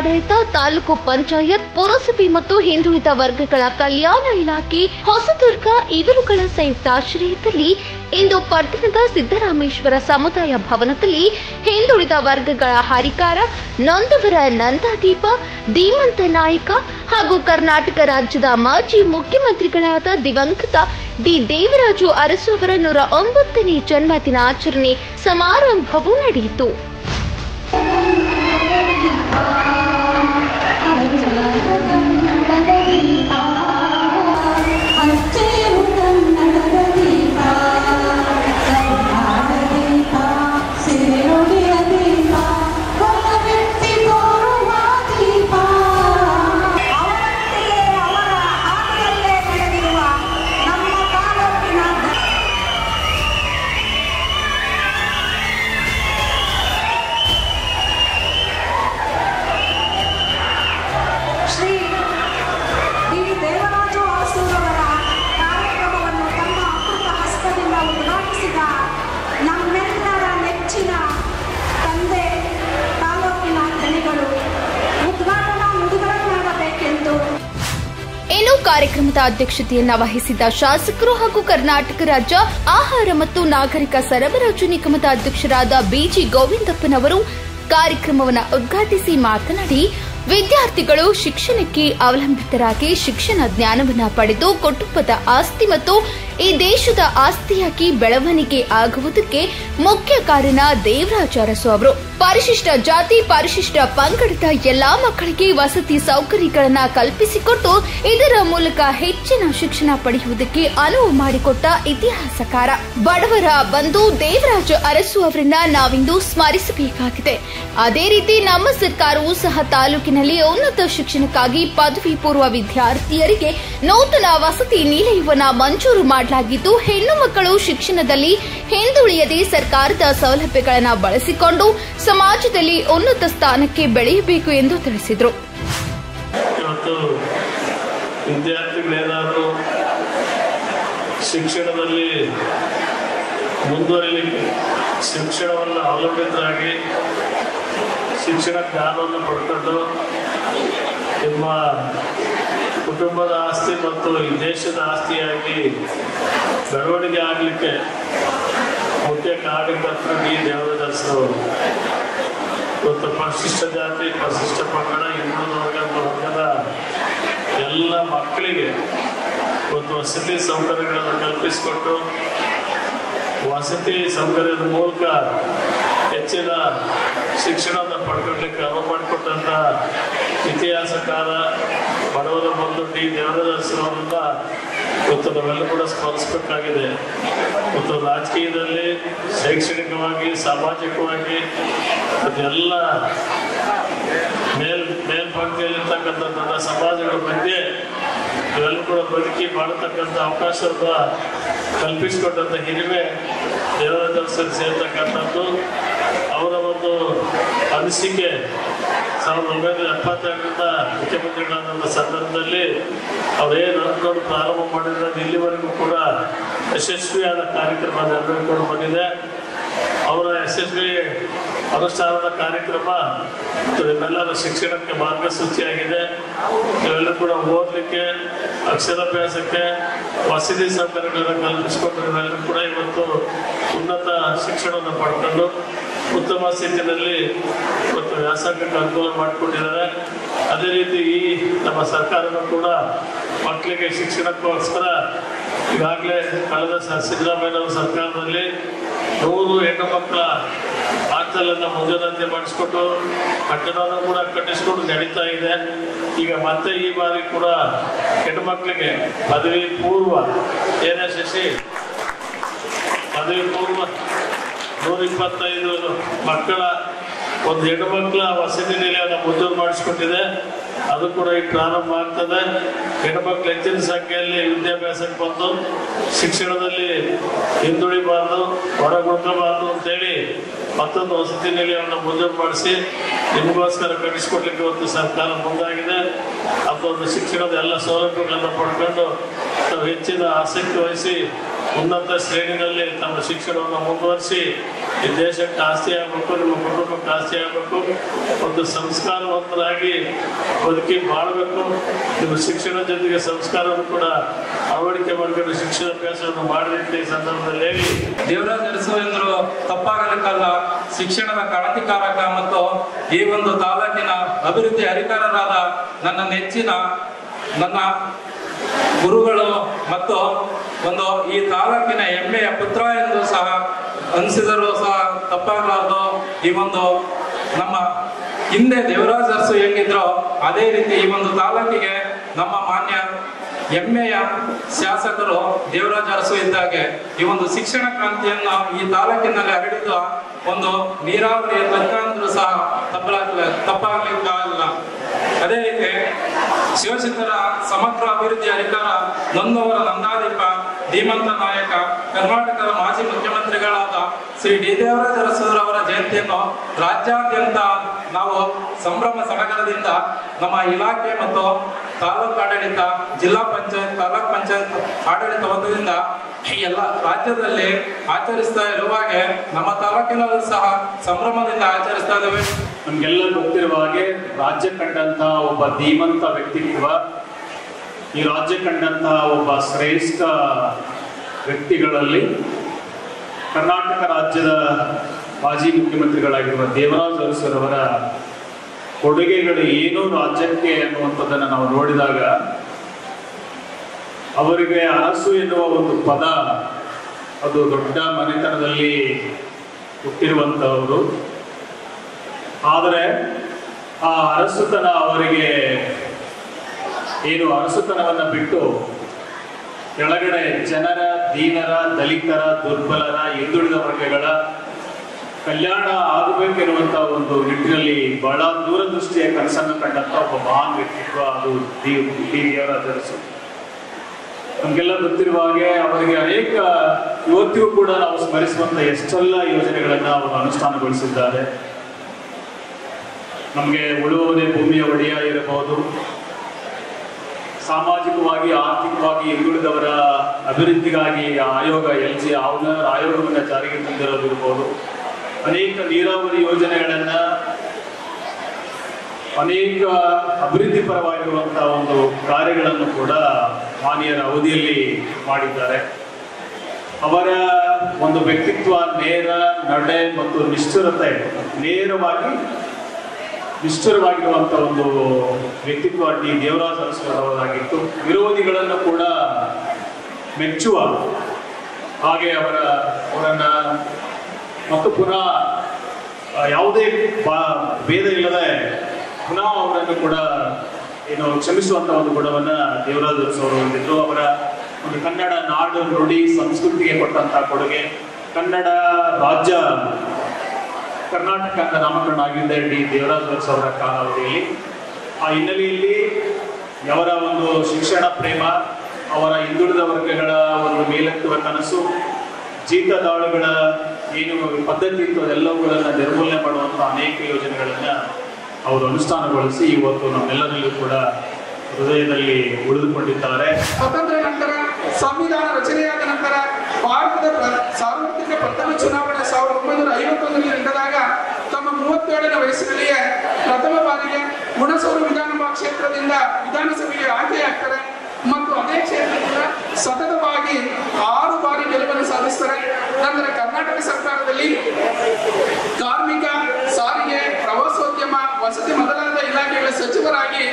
ಜಿಲ್ಲಾಡಳಿತ, ತಾಲೂಕು ಪಂಚಾಯತ್, ಪುರಸಭೆ ಮತ್ತು ಹಿಂದುಳಿದ ವರ್ಗಗಳ ಕಲ್ಯಾಣ ಇಲಾಖೆ ಹೊಸದುರ್ಗ ಇವರುಗಳ ಸಂಯುಕ್ತಾಶ್ರಯದಲ್ಲಿ ಇಂದು ಪಟ್ಟಣದ ಸಿದ್ದರಾಮೇಶ್ವರ ಸಮುದಾಯ ಭವನದಲ್ಲಿ ಹಿಂದುಳಿದ ವರ್ಗಗಳ ಹರಿಕಾರ, ನೊಂದವರ ನಂದಾದೀಪ, ಧೀಮಂತ ನಾಯಕ ಹಾಗೂ ಕರ್ನಾಟಕ ರಾಜ್ಯದ ಮಾಜಿ ಮುಖ್ಯಮಂತ್ರಿಗಳಾದ ದಿವಂಗತ ಡಿ ದೇವರಾಜು ಅರಸು ಅವರ 109ನೇ ಜನ್ಮದಿನಾಚರಣೆ ಸಮಾರಂಭವು ನಡೆಯಿತು. ಕಾರ್ಯಕ್ರಮದ ಅಧ್ಯಕ್ಷತೆಯನ್ನು ವಹಿಸಿದ್ದ ಶಾಸಕರು ಹಾಗೂ ಕರ್ನಾಟಕ ರಾಜ್ಯ ಆಹಾರ ಮತ್ತು ನಾಗರಿಕ ಸರಬರಾಜು ನಿಗಮದ ಅಧ್ಯಕ್ಷರಾದ ಬಿಜಿ ಗೋವಿಂದಪ್ಪನವರು ಕಾರ್ಯಕ್ರಮವನ್ನು ಉದ್ಘಾಟಿಸಿ ಮಾತನಾಡಿ, ವಿದ್ಯಾರ್ಥಿಗಳು ಶಿಕ್ಷಣಕ್ಕೆ ಅವಲಂಬಿತರಾಗಿ ಶಿಕ್ಷಣ ಜ್ಞಾನವನ್ನು ಪಡೆದು ಕುಟುಂಬದ ಆಸ್ತಿ ಮತ್ತು ಈ ದೇಶದ ಆಸ್ತಿಯಾಗಿ ಬೆಳವಣಿಗೆ ಆಗುವುದಕ್ಕೆ ಮುಖ್ಯ ಕಾರಣ ದೇವರಾಜ ಅರಸು ಅವರು. ಪರಿಶಿಷ್ಟ ಜಾತಿ, ಪರಿಶಿಷ್ಟ ಪಂಗಡದ ಎಲ್ಲಾ ಮಕ್ಕಳಿಗೆ ವಸತಿ ಸೌಕರ್ಯಗಳನ್ನು ಕಲ್ಪಿಸಿಕೊಟ್ಟು ಇದರ ಮೂಲಕ ಹೆಚ್ಚಿನ ಶಿಕ್ಷಣ ಪಡೆಯುವುದಕ್ಕೆ ಅನುವು ಮಾಡಿಕೊಟ್ಟ ಇತಿಹಾಸಕಾರ. ಬಡವರ ಬಂಧು ದೇವರಾಜ ಅರಸು ಅವರನ್ನ ನಾವಿಂದು ಸ್ಮರಿಸಬೇಕಾಗಿದೆ. ಅದೇ ರೀತಿ ನಮ್ಮ ಸರ್ಕಾರವೂ ಸಹ ತಾಲೂಕಿನಲ್ಲಿ ಉನ್ನತ ಶಿಕ್ಷಣಕ್ಕಾಗಿ ಪದವಿ ಪೂರ್ವ ವಿದ್ಯಾರ್ಥಿಯರಿಗೆ ನೂತನ ವಸತಿ ನಿಲಯವನ್ನು ಮಂಜೂರು ಮಾಡಲಾಗಿದ್ದು, ಹೆಣ್ಣು ಮಕ್ಕಳು ಶಿಕ್ಷಣದಲ್ಲಿ ಹಿಂದುಳಿಯದೆ ಸರ್ಕಾರದ ಸೌಲಭ್ಯಗಳನ್ನು ಬಳಸಿಕೊಂಡು ಸಮಾಜದಲ್ಲಿ ಉನ್ನತ ಸ್ಥಾನಕ್ಕೆ ಬೆಳೆಯಬೇಕು ಎಂದು ತಿಳಿಸಿದರು. ಇವತ್ತು ವಿದ್ಯಾರ್ಥಿಗಳೇನಾದರೂ ಶಿಕ್ಷಣದಲ್ಲಿ ಮುಂದುವರಿಲಿಕ್ಕೆ ಶಿಕ್ಷಣವನ್ನು ಅವಲಂಬಿತರಾಗಿ ಶಿಕ್ಷಣ ಜ್ಞಾನವನ್ನು ಪಡ್ಕೊಂಡು ನಿಮ್ಮ ಕುಟುಂಬದ ಆಸ್ತಿ ಮತ್ತು ಈ ದೇಶದ ಆಸ್ತಿಯಾಗಿ ಬೆಳವಣಿಗೆ ಆಗಲಿಕ್ಕೆ ಮುಖ್ಯ ಕಾರ್ಯಕರ್ತರು ಡಿ ದೇವರಾಜ ಅರಸು. ಇವತ್ತು ಪರಿಶಿಷ್ಟ ಜಾತಿ, ಪರಿಶಿಷ್ಟ ಪಂಗಡ, ಹಿಂದುಳಿದ ವರ್ಗದ ಎಲ್ಲ ಮಕ್ಕಳಿಗೆ ಇವತ್ತು ವಸತಿ ಸೌಕರ್ಯಗಳನ್ನು ಕಲ್ಪಿಸಿಕೊಟ್ಟು ವಸತಿ ಸೌಕರ್ಯದ ಮೂಲಕ ಹೆಚ್ಚಿನ ಶಿಕ್ಷಣವನ್ನು ಪಡ್ಕೊಳ್ಳಲಿಕ್ಕೆ ಅನುವು ಮಾಡಿಕೊಟ್ಟಂತ ಇತಿಹಾಸಕಾರ ಬಡವರ ಬಂಧು ಡಿ ದೇವರಾಜ ಅರಸು ಅವರನ್ನ ಇವತ್ತು ನಾವೆಲ್ಲ ಕೂಡ ಸ್ಮರಿಸಬೇಕಾಗಿದೆ. ಮತ್ತು ರಾಜಕೀಯದಲ್ಲಿ, ಶೈಕ್ಷಣಿಕವಾಗಿ, ಸಾಮಾಜಿಕವಾಗಿ ಅದೆಲ್ಲ ಮೇಲ್ಪಂಕ್ತಿಯಲ್ಲಿರ್ತಕ್ಕಂಥ ನನ್ನ ಸಮಾಜಗಳ ಮಧ್ಯೆ ಇವೆಲ್ಲ ಕೂಡ ಬದುಕಿ ಮಾಡತಕ್ಕಂಥ ಅವಕಾಶವನ್ನು ಕಲ್ಪಿಸಿಕೊಟ್ಟಂಥ ಹಿರಿಮೆ ದೇವರಾಜ ಅರಸು ಸೇರ್ತಕ್ಕಂಥದ್ದು. ಅವರ ಒಂದು ಅನಿಸಿಕೆ 1972ರಿಂದ ಮುಖ್ಯಮಂತ್ರಿಗಳಾದಂಥ ಸಂದರ್ಭದಲ್ಲಿ ಅವರೇನು ಅಂದ್ಕೊಂಡು ಪ್ರಾರಂಭ ಮಾಡಿದ್ರೆ ಇಲ್ಲಿವರೆಗೂ ಕೂಡ ಯಶಸ್ವಿಯಾದ ಕಾರ್ಯಕ್ರಮ ನೆರವೇರಿಕೊಂಡು ಬಂದಿದೆ. ಅವರ ಯಶಸ್ವಿ ಅನುಷ್ಠಾನದ ಕಾರ್ಯಕ್ರಮ ನಿಮ್ಮೆಲ್ಲರ ಶಿಕ್ಷಣಕ್ಕೆ ಮಾರ್ಗಸೂಚಿಯಾಗಿದೆ. ಇವೆಲ್ಲ ಕೂಡ ಓದಲಿಕ್ಕೆ, ಅಕ್ಷರಾಭ್ಯಾಸಕ್ಕೆ ವಸತಿ ಸೌಕರ್ಯಗಳನ್ನು ಕಲ್ಪಿಸಿಕೊಂಡು ಇವೆಲ್ಲರೂ ಕೂಡ ಇವತ್ತು ಉನ್ನತ ಶಿಕ್ಷಣವನ್ನು ಪಡ್ಕೊಂಡು ಉತ್ತಮ ಸ್ಥಿತಿಯಲ್ಲಿ ಇವತ್ತು ವ್ಯಾಸಂಗಕ್ಕೆ ಅನುಕೂಲ ಮಾಡಿಕೊಟ್ಟಿದ್ದಾರೆ. ಅದೇ ರೀತಿ ಈ ನಮ್ಮ ಸರ್ಕಾರನೂ ಕೂಡ ಮಕ್ಕಳಿಗೆ ಶಿಕ್ಷಣಕ್ಕೋಸ್ಕರ ಈಗಾಗಲೇ ಕಳೆದ ಸಿದ್ದರಾಮಯ್ಯನವರ ಸರ್ಕಾರದಲ್ಲಿ 100 ಹೆಣ್ಣು ಮಕ್ಕಳ ಹಾಸ್ಟೆಲನ್ನು ಮುಂಜಾನೆ ಮಾಡಿಸ್ಕೊಟ್ಟು ಕಟ್ಟಡವನ್ನು ಕೂಡ ಕಟ್ಟಿಸ್ಕೊಂಡು ನಡೀತಾ ಇದೆ. ಈಗ ಮತ್ತೆ ಈ ಬಾರಿ ಕೂಡ ಹೆಣ್ಣು ಮಕ್ಕಳಿಗೆ ಪದವಿ ಪೂರ್ವ ಶಶಿ ಪದವಿ ಪೂರ್ವ 125 ಮಕ್ಕಳ ಒಂದು ಹೆಣ್ಣು ಮಕ್ಕಳ ವಸತಿ ನಿಲಯವನ್ನು ಮಂಜೂರು ಮಾಡಿಸ್ಕೊಟ್ಟಿದೆ. ಅದು ಕೂಡ ಈಗ ಪ್ರಾರಂಭ ಆಗ್ತದೆ. ಹೆಣ್ಣು ಮಕ್ಕಳು ಹೆಚ್ಚಿನ ಸಂಖ್ಯೆಯಲ್ಲಿ ವಿದ್ಯಾಭ್ಯಾಸಕ್ಕೆ ಬಂದು ಶಿಕ್ಷಣದಲ್ಲಿ ಹಿಂದುಳಿಬಾರ್ದು, ಹೊರಗುಡ್ಕಬಾರ್ದು ಅಂತೇಳಿ ಮತ್ತೊಂದು ವಸತಿ ನಿಲಯವನ್ನು ಮಂಜೂರು ಮಾಡಿಸಿ ನಿಮಗೋಸ್ಕರ ಕಟ್ಟಿಸಿಕೊಡ್ಲಿಕ್ಕೆ ಇವತ್ತು ಸರ್ಕಾರ ಮುಂದಾಗಿದೆ. ಅದೊಂದು ಶಿಕ್ಷಣದ ಎಲ್ಲ ಸೌಲಭ್ಯಗಳನ್ನು ಪಡ್ಕೊಂಡು ನಾವು ಹೆಚ್ಚಿನ ಆಸಕ್ತಿ ವಹಿಸಿ ಉನ್ನತ ಶ್ರೇಣಿನಲ್ಲಿ ತಮ್ಮ ಶಿಕ್ಷಣವನ್ನು ಮುಂದುವರಿಸಿ ಈ ದೇಶಕ್ಕೆ ಆಸ್ತಿ ಆಗಬೇಕು, ನಿಮ್ಮ ಕುಟುಂಬಕ್ಕೆ ಆಸ್ತಿ ಆಗಬೇಕು, ಒಂದು ಸಂಸ್ಕಾರವಂತರಾಗಿ ಬದುಕಿ ಬಾಳಬೇಕು. ನಿಮ್ಮ ಶಿಕ್ಷಣ ಜೊತೆಗೆ ಸಂಸ್ಕಾರವನ್ನು ಕೂಡ ಅಳವಡಿಕೆ ಮಾಡಿಕೊಂಡು ಶಿಕ್ಷಣಾಭ್ಯಾಸವನ್ನು ಮಾಡಲಿಕ್ಕೆ ಈ ಸಂದರ್ಭದಲ್ಲಿ ಹೇಳಿ. ದೇವರಾಜ ಅರಸು ಎಂದರು ತಪ್ಪಾಗಲಿಕ್ಕಲ್ಲ. ಶಿಕ್ಷಣದ ಕ್ರಾಂತಿಕಾರಕ ಮತ್ತು ಈ ಒಂದು ತಾಲೂಕಿನ ಅಭಿವೃದ್ಧಿ ಅಧಿಕಾರರಾದ ನನ್ನ ನೆಚ್ಚಿನ ನನ್ನ ಗುರುಗಳು ಮತ್ತು ಒಂದು ಈ ತಾಲೂಕಿನ ಹೆಮ್ಮೆಯ ಪುತ್ರ ಎಂದು ಸಹ ಅನಿಸಿದರೂ ಸಹ ತಪ್ಪಾಗಲಾರದು. ಈ ಒಂದು ನಮ್ಮ ಹಿಂದೆ ದೇವರಾಜ ಅರಸು ಹೆಂಗಿದ್ರು ಅದೇ ರೀತಿ ಈ ಒಂದು ತಾಲೂಕಿಗೆ ನಮ್ಮ ಮಾನ್ಯ ಹೆಮ್ಮೆಯ ಶಾಸಕರು ದೇವರಾಜ ಅರಸು ಇದ್ದಾಗೆ ಈ ಒಂದು ಶಿಕ್ಷಣ ಕ್ರಾಂತಿಯನ್ನು ಈ ತಾಲೂಕಿನಲ್ಲಿ ಹರಡಿದ ಒಂದು ನೀರಾವರಿಯ ತಜ್ಞ ಅಂದ್ರೂ ಸಹ ತಪ್ಪಾಗಲಿಕ್ಕಾಗಲ್ಲ. ಅದೇ ರೀತಿ ಶಿವಶಿತರ ಸಮಗ್ರ ಅಭಿವೃದ್ಧಿ ಅಧಿಕಾರ ನೊಂದವರ ನಂದಾದೀಪ ಧೀಮಂತ ನಾಯಕ ಕರ್ನಾಟಕದ ಮಾಜಿ ಮುಖ್ಯಮಂತ್ರಿಗಳಾದ ಶ್ರೀ ಡಿ ದೇವರಾಜ ಅರಸುರವರ ಜಯಂತಿಯನ್ನು ರಾಜ್ಯಾದ್ಯಂತ ನಾವು ಸಂಭ್ರಮ ಸಡಗರದಿಂದ ನಮ್ಮ ಇಲಾಖೆ ಮತ್ತು ತಾಲೂಕು ಆಡಳಿತ, ಜಿಲ್ಲಾ ಪಂಚಾಯತ್, ತಾಲೂಕ್ ಪಂಚಾಯತ್ ಆಡಳಿತ ವತಿಯಿಂದ ಎಲ್ಲ ರಾಜ್ಯದಲ್ಲಿ ಆಚರಿಸ್ತಾ ಇರುವಾಗೆ ನಮ್ಮ ತಾಲೂಕಿನಲ್ಲೂ ಸಹ ಸಂಭ್ರಮದಿಂದ ಆಚರಿಸ್ತಾ ಇದ್ದೇವೆ. ನಮ್ಗೆಲ್ಲ ಗೊತ್ತಿರುವ ಹಾಗೆ ರಾಜ್ಯ ಕಂಡಂತಹ ಒಬ್ಬ ಧೀಮಂತ ವ್ಯಕ್ತಿತ್ವ, ಈ ರಾಜ್ಯ ಕಂಡಂತಹ ಒಬ್ಬ ಶ್ರೇಷ್ಠ ವ್ಯಕ್ತಿಗಳಲ್ಲಿ ಕರ್ನಾಟಕ ರಾಜ್ಯದ ಮಾಜಿ ಮುಖ್ಯಮಂತ್ರಿಗಳಾಗಿರುವ ದೇವರಾಜ ಅರಸುರವರ ಕೊಡುಗೆಗಳು ಏನು ರಾಜ್ಯಕ್ಕೆ ಅನ್ನುವಂಥದ್ದನ್ನು ನಾವು ನೋಡಿದಾಗ ಅವರಿಗೆ ಅರಸು ಎನ್ನುವ ಒಂದು ಪದ ಅದು ದೊಡ್ಡ ಮನೆತನದಲ್ಲಿ ಹುಟ್ಟಿರುವಂತಹವರು. ಆದರೆ ಆ ಅರಸುತನ ಅವರಿಗೆ ಏನು ಅರಸುತನವನ್ನ ಬಿಟ್ಟು ಕೆಳಗಡೆ ಜನರ, ದೀನರ, ದಲಿತರ, ದುರ್ಬಲರ, ಹಿಂದುಳಿದ ವರ್ಗಗಳ ಕಲ್ಯಾಣ ಆಗಬೇಕೆನ್ನುವಂತಹ ಒಂದು ನಿಟ್ಟಿನಲ್ಲಿ ಬಹಳ ದೂರದೃಷ್ಟಿಯ ಕನಸನ್ನು ಕಂಡಂತ ಒಬ್ಬ ಮಹಾನ್ ವ್ಯಕ್ತಿತ್ವ ಅದು ಡಿ ದೇವರಾಜ ಅರಸು. ನಮ್ಗೆಲ್ಲ ಗೊತ್ತಿರುವ ಹಾಗೆ ಅವರಿಗೆ ಅನೇಕ ಇವತ್ತಿಗೂ ಕೂಡ ನಾವು ಸ್ಮರಿಸುವಂತ ಎಷ್ಟೆಲ್ಲ ಯೋಜನೆಗಳನ್ನ ಅವರು ಅನುಷ್ಠಾನಗೊಳಿಸಿದ್ದಾರೆ. ನಮಗೆ ಉಳುವವನೇ ಭೂಮಿಯ ಒಡೆಯ ಇರಬಹುದು, ಸಾಮಾಜಿಕವಾಗಿ ಆರ್ಥಿಕವಾಗಿ ಹಿಂದುಳಿದವರ ಅಭಿವೃದ್ಧಿಗಾಗಿ ಆಯೋಗ LG ಆಯೋಗವನ್ನು ಜಾರಿಗೆ ತಂದಿರೋದಿರ್ಬೋದು, ಅನೇಕ ನೀರಾವರಿ ಯೋಜನೆಗಳನ್ನ, ಅನೇಕ ಅಭಿವೃದ್ಧಿ ಪರವಾಗಿರುವಂತಹ ಒಂದು ಕಾರ್ಯಗಳನ್ನು ಕೂಡ ಮಾನ್ಯರ ಅವಧಿಯಲ್ಲಿ ಮಾಡಿದ್ದಾರೆ. ಅವರ ಒಂದು ವ್ಯಕ್ತಿತ್ವ ನೇರ ನಡೆ ಮತ್ತು ನಿಷ್ಠುರವಾಗಿರುವಂತಹ ಒಂದು ವ್ಯಕ್ತಿತ್ವ ಡಿ ದೇವರಾಜ ಅರಸುರವರಾಗಿತ್ತು. ವಿರೋಧಿಗಳನ್ನು ಕೂಡ ಮೆಚ್ಚುವ ಹಾಗೆ ಅವರನ್ನ ಮತ್ತು ಪುನಃ ಯಾವುದೇ ಭೇದ ಇಲ್ಲದೆ ಪುನಃ ಅವರನ್ನು ಕೂಡ ಕ್ಷಮಿಸುವಂತ ಒಂದು ಗುಣವನ್ನ ದೇವರಾಜ ಅರಸು ಅವರು ಹೊಂದಿದ್ರು. ಅವರ ಒಂದು ಕನ್ನಡ ನಾಡು, ನುಡಿ, ಸಂಸ್ಕೃತಿಗೆ ಕೊಟ್ಟಂತಹ ಕೊಡುಗೆ, ಕನ್ನಡ ರಾಜ್ಯ ಕರ್ನಾಟಕ ಅಂತ ನಾಮಕರಣ ಆಗಿದ್ದ ಡಿ ದೇವರಾಜ ಅರಸು ಅವರ ಕಾಲಾವಧಿಯಲ್ಲಿ. ಆ ಹಿನ್ನೆಲೆಯಲ್ಲಿ ಅವರ ಒಂದು ಶಿಕ್ಷಣ ಪ್ರೇಮ, ಅವರ ಹಿಂದುಳಿದ ವರ್ಗಗಳ ಒಂದು ಮೇಲೆತ್ತುವ ಕನಸು, ಜೀತದಾಳುಗಳ ಏನು ಪದ್ಧತಿ ಇತ್ತು ಅದೆಲ್ಲವುಗಳನ್ನ ನಿರ್ಮೂಲನೆ ಮಾಡುವಂತಹ ಅನೇಕ ಯೋಜನೆಗಳನ್ನ ಅವರು ಅನುಷ್ಠಾನಗೊಳಿಸಿ ಇವತ್ತು ನಮ್ಮೆಲ್ಲರಲ್ಲೂ ಕೂಡ ಹೃದಯದಲ್ಲಿ ಉಳಿದುಕೊಂಡಿದ್ದಾರೆ. ಸ್ವಾತಂತ್ರ್ಯ ನಂತರ ಸಂವಿಧಾನ ರಚನೆಯಾದ ನಂತರ ಭಾರತದ ಸಾರ್ವತ್ರಿಕ ಪ್ರಥಮ ಚುನಾವಣೆ 1951ರಲ್ಲಿ ನಡೆದಾಗ ತಮ್ಮ 37ನೇ ವಯಸ್ಸಿನಲ್ಲಿಯೇ ಪ್ರಥಮ ಬಾರಿಗೆ ಹುಣಸೂರು ವಿಧಾನಸಭಾ ಕ್ಷೇತ್ರದಿಂದ ವಿಧಾನಸಭೆಗೆ ಆಯ್ಕೆಯಾಗ್ತಾರೆ ಮತ್ತು ಅದೇ ಕ್ಷೇತ್ರದಿಂದ ಸತತವಾಗಿ 6 ಬಾರಿ ಗೆಲುವನ್ನು ಸಾಧಿಸ್ತಾರೆ. ನಂತರ ಕರ್ನಾಟಕ ಸರ್ಕಾರದಲ್ಲಿ ಕಾರ್ಮಿಕ, ಸಾರಿಗೆ, ಪ್ರವಾಸೋದ್ಯಮ, ವಸತಿ ಮೊದಲಾದ ಇಲಾಖೆಗಳ ಸಚಿವರಾಗಿ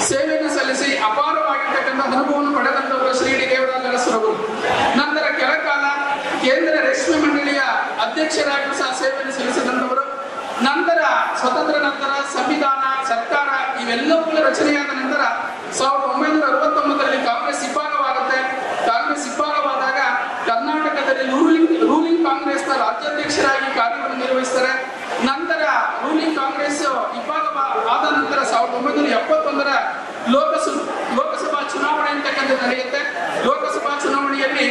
ಸೇವೆಯನ್ನು ಸಲ್ಲಿಸಿ ಅಪಾರವಾಗಿರ್ತಕ್ಕಂಥ ಅನುಭವವನ್ನು ಪಡೆದಂತವರು ಶ್ರೀ ಡಿ ದೇವರಾಜ ಅರಸುರವರು. ನಂತರ ಕೆಲಕಾಲ ಕೇಂದ್ರ ರೇಷ್ಮೆ ಮಂಡಳಿಯ ಅಧ್ಯಕ್ಷರಾಗಿ ಸಹ ಸೇವೆಯನ್ನು ಸಲ್ಲಿಸಿದಂತವರು. ನಂತರ ಸ್ವತಂತ್ರ ನಂತರ ಸಂವಿಧಾನ, ಸರ್ಕಾರ ಇವೆಲ್ಲವುಗಳ ರಚನೆಯಾದ ನಂತರ 1969ರಲ್ಲಿ ಕಾಂಗ್ರೆಸ್ ಇಬ್ಬಾಗವಾಗುತ್ತೆ. ಕಾಂಗ್ರೆಸ್ ಇಬ್ಬಾಗವಾದಾಗ ಕರ್ನಾಟಕದಲ್ಲಿ ರೂಲಿಂಗ್ ಕಾಂಗ್ರೆಸ್ನ ರಾಜ್ಯಾಧ್ಯಕ್ಷರಾಗಿ ಕಾರ್ಯವನ್ನು ನಿರ್ವಹಿಸ್ತಾರೆ. ನಂತರ ರೂಲಿಂಗ್ ಕಾಂಗ್ರೆಸ್ ಇಬ್ಬಾಗವಾದ ನಂತರ 1971ರ ಲೋಕಸಭಾ ಚುನಾವಣೆ ಅಂತಕ್ಕಂಥದ್ದು ನಡೆಯುತ್ತೆ. ಲೋಕಸಭಾ ಚುನಾವಣೆಯಲ್ಲಿ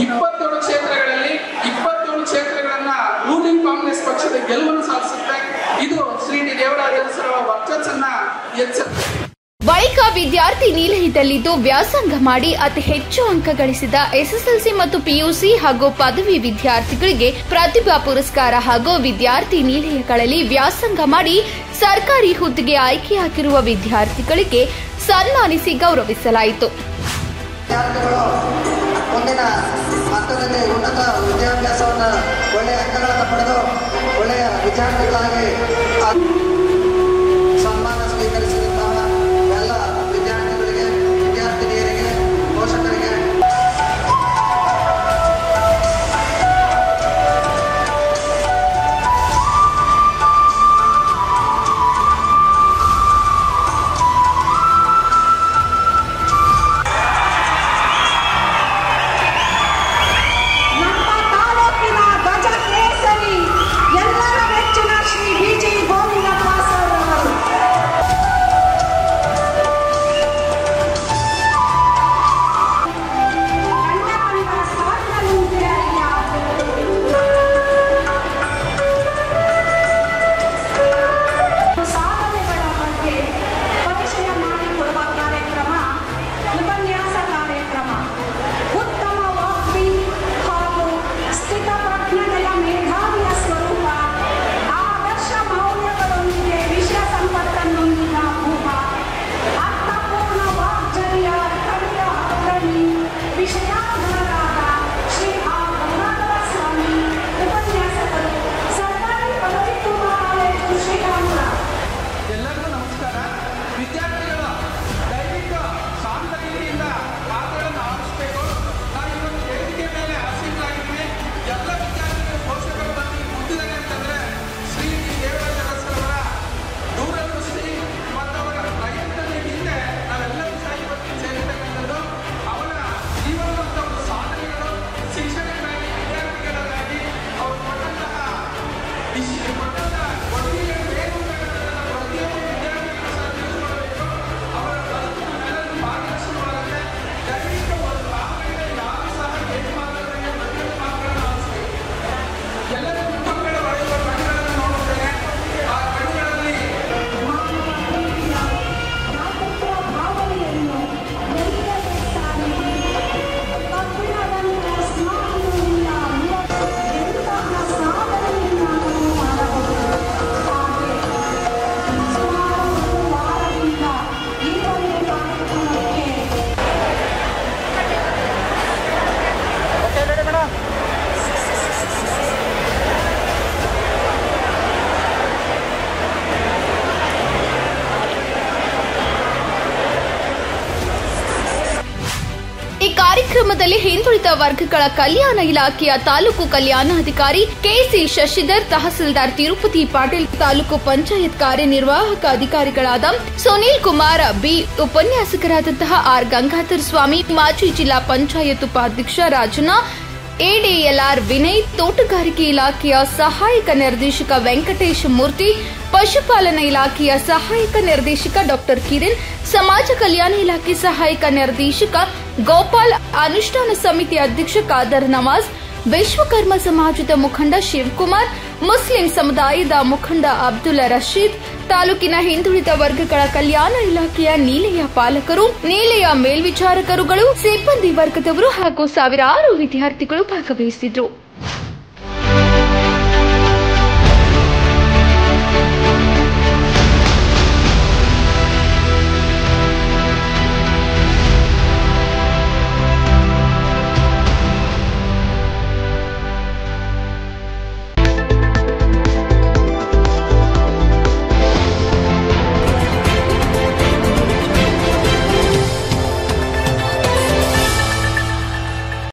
27 ಕ್ಷೇತ್ರಗಳಲ್ಲಿ 27 ಕ್ಷೇತ್ರಗಳನ್ನ ರೂಲಿಂಗ್ ಕಾಂಗ್ರೆಸ್ ಪಕ್ಷದ ಗೆಲುವನ್ನು ಸಾಧಿಸುತ್ತೆ. ಇದು ಶ್ರೀ ಡಿ ದೇವರಾಜ ಅರಸುರವರ ವರ್ಚಸ್ಸನ್ನ ಹೆಚ್ಚಿಸುತ್ತೆ. ಬಳಿಕ ವಿದ್ಯಾ ವಿದ್ಯಾರ್ಥಿ ನಿಲಯದಲ್ಲಿದ್ದು ವ್ಯಾಸಂಗ ಮಾಡಿ ಅತಿ ಹೆಚ್ಚು ಅಂಕ ಗಳಿಸಿದ ಎಸ್ಎಸ್ಎಲ್ಸಿ ಮತ್ತು ಪಿಯುಸಿ ಹಾಗೂ ಪದವಿ ವಿದ್ಯಾರ್ಥಿಗಳಿಗೆ ಪ್ರತಿಭಾ ಪುರಸ್ಕಾರ ಹಾಗೂ ವಿದ್ಯಾರ್ಥಿ ನಿಲಯಗಳಲ್ಲಿ ವ್ಯಾಸಂಗ ಮಾಡಿ ಸರ್ಕಾರಿ ಹುದ್ದೆಗೆ ಆಯ್ಕೆಯಾಗಿರುವ ವಿದ್ಯಾರ್ಥಿಗಳಿಗೆ ಸನ್ಮಾನಿಸಿ ಗೌರವಿಸಲಾಯಿತು. ವಿದ್ಯಾರ್ಥಿಗಳು ಮುಂದಿನ ಹಂತದಲ್ಲಿ ಉನ್ನತ ವಿದ್ಯಾಭ್ಯಾಸವನ್ನು ಒಳ್ಳೆಯ ಅಂಕಗಳನ್ನು ಪಡೆದು ಒಳ್ಳೆಯ ವಿದ್ಯಾರ್ಥಿಗಳಾಗಿ ಸನ್ಮಾನ ಸ್ವೀಕರಿಸಿದಂತಹ ಎಲ್ಲ ವಿದ್ಯಾರ್ಥಿಗಳಿಗೆ, ವಿದ್ಯಾರ್ಥಿನಿಯರಿಗೆ, ಪೋಷಕರಿಗೆ ಕಾರ್ಯಕ್ರಮದಲ್ಲಿ ಹಿಂದುಳಿದ ವರ್ಗಗಳ ಕಲ್ಯಾಣ ಇಲಾಖೆಯ ತಾಲೂಕು ಕಲ್ಯಾಣಾಧಿಕಾರಿ ಕೆಸಿ ಶಶಿಧರ್, ತಹಸೀಲ್ದಾರ್ ತಿರುಪತಿ ಪಾಟೀಲ್, ತಾಲೂಕು ಪಂಚಾಯತ್ ಕಾರ್ಯನಿರ್ವಾಹಕ ಅಧಿಕಾರಿಗಳಾದ ಸುನೀಲ್ ಕುಮಾರ್ ಬಿ, ಉಪನ್ಯಾಸಕರಾದಂತಹ ಆರ್ ಗಂಗಾಧರ ಸ್ವಾಮಿ, ಮಾಜಿ ಜಿಲ್ಲಾ ಪಂಚಾಯತ್ ಉಪಾಧ್ಯಕ್ಷ ರಾಜಣ್ಣ, ಎಡಿಎಲ್ಆರ್ ವಿನಯ್, ತೋಟಗಾರಿಕೆ ಇಲಾಖೆಯ ಸಹಾಯಕ ನಿರ್ದೇಶಕ ವೆಂಕಟೇಶ ಮೂರ್ತಿ, ಪಶುಪಾಲನಾ ಇಲಾಖೆಯ ಸಹಾಯಕ ನಿರ್ದೇಶಕ ಡಾ ಕಿರಣ್, ಸಮಾಜ ಕಲ್ಯಾಣ ಇಲಾಖೆ ಸಹಾಯಕ ನಿರ್ದೇಶಕ ಗೋಪಾಲ್, ಅನುಷ್ಠಾನ ಸಮಿತಿ ಅಧ್ಯಕ್ಷ ಖಾದರ್ ನವಾಜ್, ವಿಶ್ವಕರ್ಮ ಸಮಾಜದ ಮುಖಂಡ ಶಿವಕುಮಾರ್, ಮುಸ್ಲಿಂ ಸಮುದಾಯದ ಮುಖಂಡ ಅಬ್ದುಲ್ ರಶೀದ್, ತಾಲೂಕಿನ ಹಿಂದುಳಿದ ವರ್ಗಗಳ ಕಲ್ಯಾಣ ಇಲಾಖೆಯ ನಿಲಯ ಪಾಲಕರು, ನಿಲಯ ಮೇಲ್ವಿಚಾರಕರುಗಳು, ಸಿಬ್ಬಂದಿ ವರ್ಗದವರು ಹಾಗೂ ಸಾವಿರಾರು ವಿದ್ಯಾರ್ಥಿಗಳು ಭಾಗವಹಿಸಿದ್ರು.